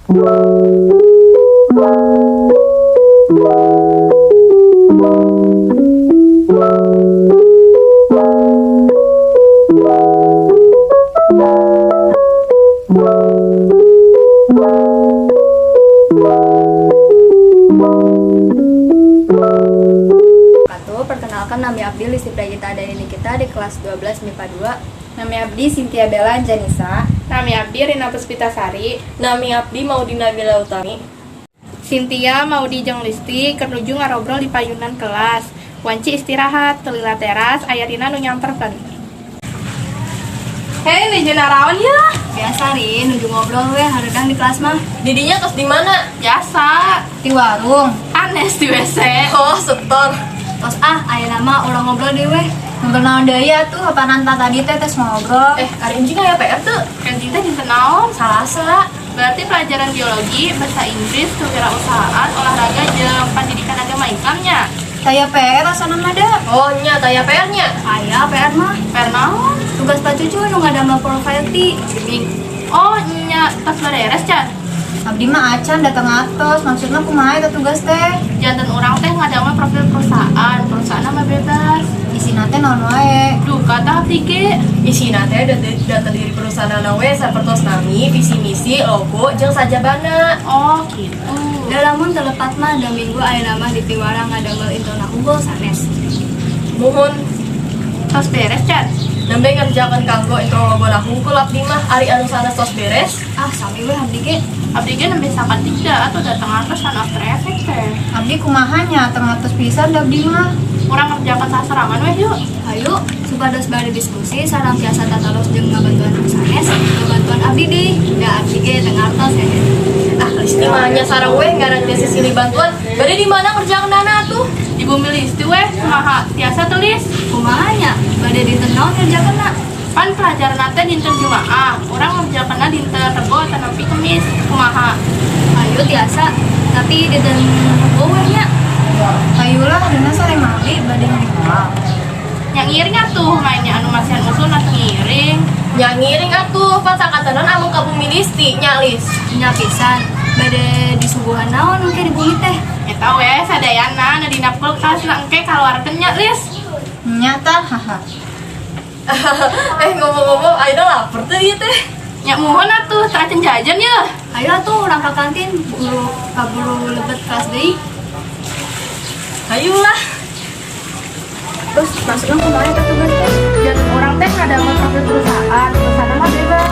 Perkenalkan, nama Abdi Listi Pragita dari kita di kelas 12 MIPA 2. Nama Abdi Cynthia Bella Janisa. Nama Abdi Rina Puspitasari. Nama Abdi Maudina Bila Utami. Cynthia Maudi jeung Listi kenuju ngarobrol di payunan kelas. Wanci istirahat, telila teras, ayarina nu nyamperkeun. Hei, nih jenarawan ya. Biasa Rin, nuju ngobrol we haregang di kelas mah. Didinya tos di mana? Biasa. Di warung. Anes di WC. Oh, setor. Tos aya nama orang ngobrol deh we. Ngobrol naon deui tuh hapanan tadi teh tes ngobrol. Ari anjing aya PR tuh. Kan kita dinten naon? Salasa. Berarti pelajaran biologi, bahasa Inggris, kewirausahaan, olahraga, jeung pendidikan agama Islamnya. Saya PR asana mah da. Oh, nya taya PR-nya. Aya PR mah. PR naon? Tugas Pak Cucu nu ngadamel profile ti. Oh, nya tos beres can. Abdi mah acan datang atos, maksudnya kumaha eta tugas teh? Jantan orang teh ngadamel profil perusahaan mah bebas. Isina teh naon wae? Duh, kata abdi ge. Isina teh data diri perusahaan we sapertos nami, visi misi, logo, jeung sajabana. Oh, gitu. Da lamun telepat mah da minggu aya nama di Tiwara ngadamel internal unggul sanes. Muhun Tos beres can. nembe ngerjakeun kanggo intro logo hungkul abdi mah ari anu sanes tos beres. Ah, sami we abdi ge. Abdi ge nembe sapat 3 atau datang atas kan after effect teh. Abdi kumaha nya teu ngatos pisan da abdi mah. Urang ngerjakeun sasarangan we yuk. Hayu, supados bade diskusi sareng biasa tatalos jeung ngabantuan sanes, ngabantuan abdi deui. Da abdi ge teu ngartos ya. Ah, Listi mah nya sareng we ngaran ge sisili bantuan. Bade di mana ngerjakeun dana tuh? Di bumi Listi we kumaha tiasa tulis. Kumaha nya? Bade dinten naon ngerjakeunna? Pan pelajaran teh dinten Jumaah. Urang ngerjakeunna dinten Rebo atau nepi Kemis. Kumaha? Hayu tiasa, tapi dinten Rebo we nya. Hayulah dina sore mali bade ngiriwal. Yang ngiring atuh mainnya anu masihan usul atuh ngiring. Nya ngiring atuh pas angkatanan anu ka bumi Listi nya Lis. Nya pisan, bade disuguhan naon engke di bumi teh? Eta we sadayana na dina kulkas na engke kaluarkeun nya Lis. Nya tah, haha. Ngomong-ngomong ayeuna lapar teh ieu teh. Nya muhun atuh teu acan jajan ye. Ayo atuh urang ka kantin, kaburu lebet kelas deui. Hayulah. Terus masukna kumaha eta tugas teh? Jangan orang teh ada profil perusahaan mah bebas.